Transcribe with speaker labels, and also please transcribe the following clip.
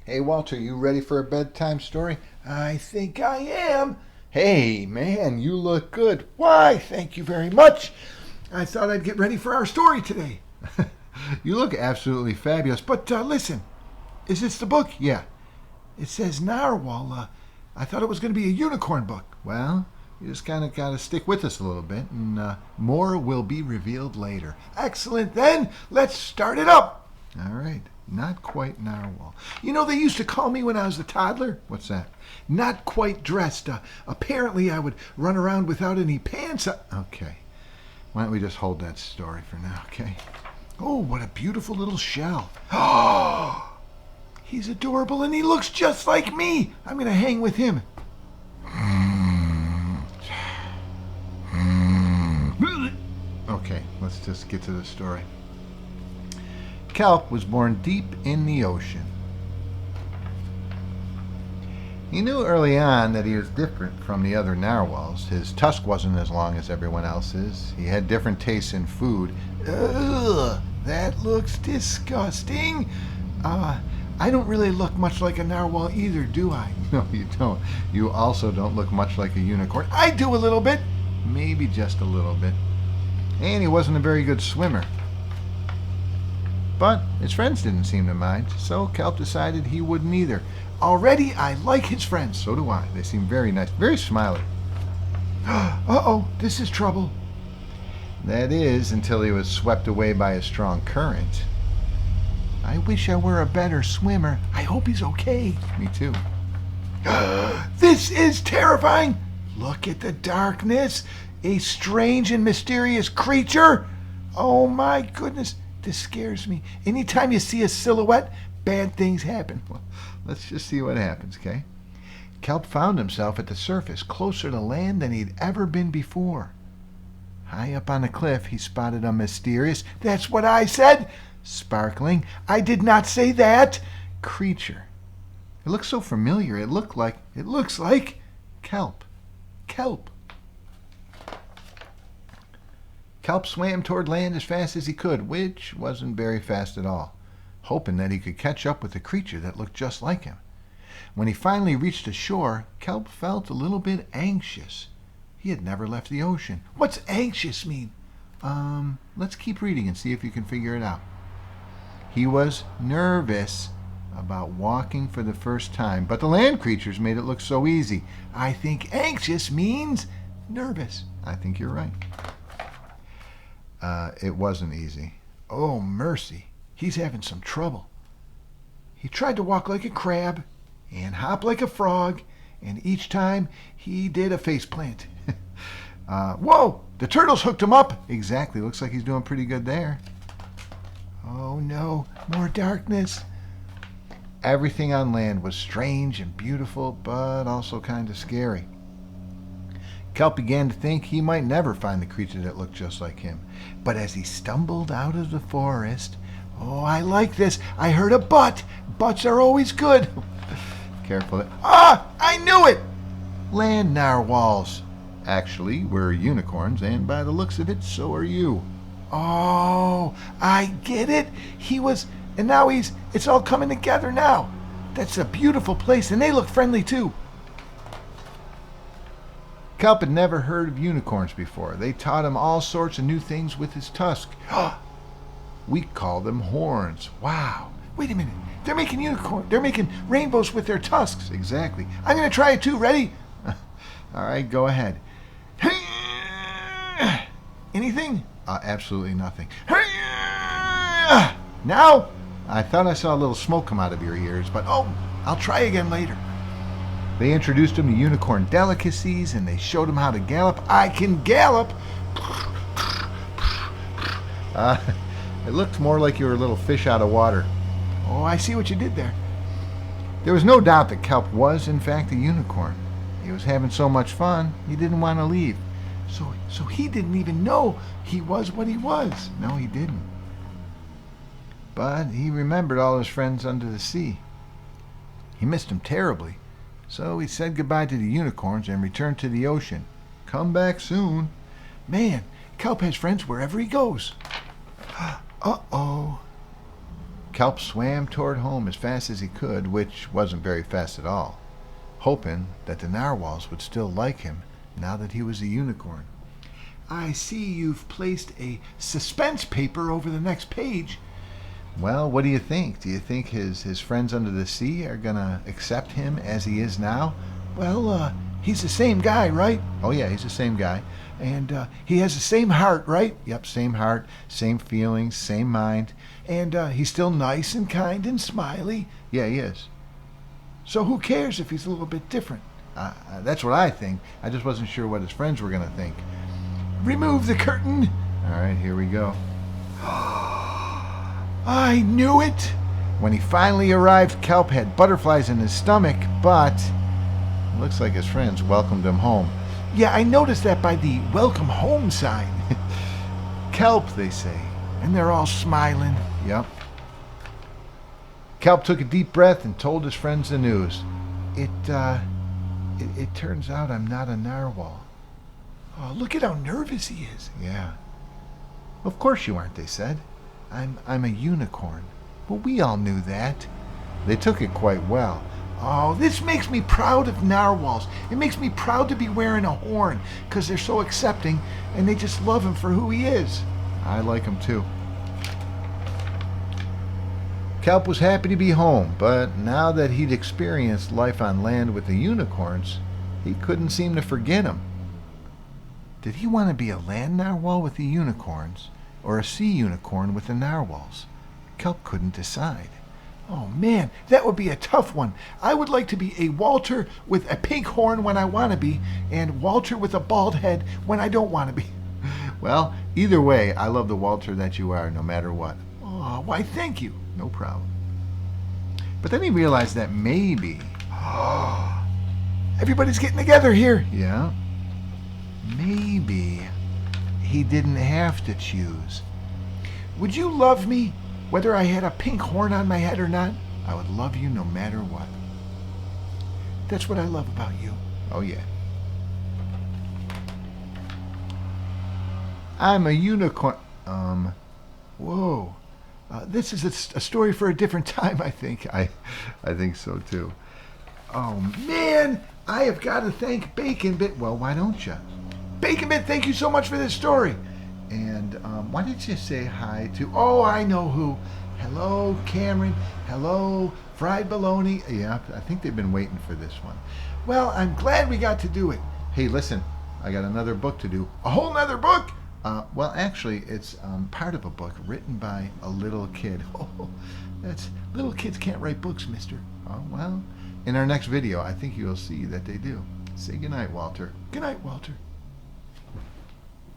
Speaker 1: Hey, Walter, you ready for a bedtime story? I think I am. Hey, man, you look good. Why, thank you very much. I thought I'd get ready for our story today. You look absolutely fabulous. But listen, is this the book? Yeah. It says Narwhal. I thought it was going to be a unicorn book. Well, you just kind of got to stick with us a little bit, and more will be revealed later. Excellent, then. Let's start it up. All right. Not quite narwhal. You know, they used to call me when I was a toddler. What's that? Not quite dressed. Apparently, I would run around without any pants. Okay. Why don't we just hold that story for now, okay? Oh, what a beautiful little shell. Oh, he's adorable and he looks just like me. I'm going to hang with him. Okay, let's just get to the story. Kelp was born deep in the ocean. He knew early on that he was different from the other narwhals. His tusk wasn't as long as everyone else's. He had different tastes in food. Ugh, that looks disgusting. I don't really look much like a narwhal either, do I? No, you don't. You also don't look much like a unicorn. I do a little bit. Maybe just a little bit. And he wasn't a very good swimmer. But his friends didn't seem to mind, so Kelp decided he wouldn't either. Already, I like his friends. So do I. They seem very nice, very smiley. Uh-oh, this is trouble. That is, until he was swept away by a strong current. I wish I were a better swimmer. I hope he's okay. Me too. This is terrifying. Look at the darkness. A strange and mysterious creature. Oh my goodness. This scares me. Anytime you see a silhouette, bad things happen. Well, let's just see what happens, okay? Kelp found himself at the surface, closer to land than he'd ever been before. High up on a cliff, he spotted a mysterious, that's what I said, sparkling, I did not say that, creature. It looked so familiar. It looks like Kelp. Kelp. Kelp swam toward land as fast as he could, which wasn't very fast at all, hoping that he could catch up with the creature that looked just like him. When he finally reached the shore, Kelp felt a little bit anxious. He had never left the ocean. What's anxious mean? Let's keep reading and see if you can figure it out. He was nervous about walking for the first time, but the land creatures made it look so easy. I think anxious means nervous. I think you're right. It wasn't easy. Oh, mercy. He's having some trouble. He tried to walk like a crab and hop like a frog, and each time he did a faceplant. Whoa! The turtles hooked him up. Exactly. Looks like he's doing pretty good there. Oh, no. More darkness. Everything on land was strange and beautiful, but also kind of scary. Kelp began to think he might never find the creature that looked just like him. But as he stumbled out of the forest, oh, I like this. I heard a butt. Butts are always good. Careful. I knew it. Land narwhals. Actually, we're unicorns, and by the looks of it, so are you. Oh, I get it. And now it's all coming together now. That's a beautiful place, and they look friendly too. Kelp had never heard of unicorns before. They taught him all sorts of new things with his tusk. We call them horns. Wow. Wait a minute. They're making rainbows with their tusks. Exactly. I'm going to try it too. Ready? All right, go ahead. Anything? Absolutely nothing. Now? I thought I saw a little smoke come out of your ears, but I'll try again later. They introduced him to unicorn delicacies, and they showed him how to gallop. I can gallop! It looked more like you were a little fish out of water. Oh, I see what you did there. There was no doubt that Kelp was, in fact, a unicorn. He was having so much fun, he didn't want to leave. So he didn't even know he was what he was. No, he didn't. But he remembered all his friends under the sea. He missed them terribly. So he said goodbye to the unicorns and returned to the ocean. Come back soon. Man, Kelp has friends wherever he goes. Uh-oh. Kelp swam toward home as fast as he could, which wasn't very fast at all, hoping that the narwhals would still like him now that he was a unicorn. I see you've placed a suspense paper over the next page. Well, what do you think? Do you think his friends under the sea are going to accept him as he is now? Well, he's the same guy, right? Oh, yeah, he's the same guy. And he has the same heart, right? Yep, same heart, same feelings, same mind. And he's still nice and kind and smiley. Yeah, he is. So who cares if he's a little bit different? That's what I think. I just wasn't sure what his friends were going to think. Remove the curtain. All right, here we go. I knew it. When he finally arrived, Kelp had butterflies in his stomach, but it looks like his friends welcomed him home. Yeah, I noticed that by the welcome home sign. Kelp, they say, and they're all smiling. Yep. Kelp took a deep breath and told his friends the news. It turns out I'm not a narwhal. Oh, look at how nervous he is. Yeah. Of course you aren't, they said. I'm a unicorn. Well, we all knew that. They took it quite well. Oh, this makes me proud of narwhals. It makes me proud to be wearing a horn, because they're so accepting, and they just love him for who he is. I like him too. Kelp was happy to be home, but now that he'd experienced life on land with the unicorns, he couldn't seem to forget them. Did he want to be a land narwhal with the unicorns, or a sea unicorn with the narwhals? Kelp couldn't decide. Oh man, that would be a tough one. I would like to be a Walter with a pink horn when I want to be, and Walter with a bald head when I don't want to be. Well, either way, I love the Walter that you are, no matter what. Oh, why thank you. No problem. But then he realized that maybe... everybody's getting together here. Yeah. Maybe he didn't have to choose. Would you love me whether I had a pink horn on my head or not? I would love you no matter what. That's what I love about you. Oh, yeah. I'm a unicorn. Whoa. This is a story for a different time, I think. I think so, too. Oh, man. I have got to thank Bacon Bit. Well, why don't you? Bacon Bit, thank you so much for this story. And why didn't you say hi to... Oh, I know who. Hello, Cameron. Hello, Fried Bologna. Yeah, I think they've been waiting for this one. Well, I'm glad we got to do it. Hey, listen, I got another book to do. A whole nother book? Well, actually, it's part of a book written by a little kid. Oh, that's... Little kids can't write books, mister. Oh, well, in our next video, I think you'll see that they do. Say goodnight, Walter. Good night, Walter.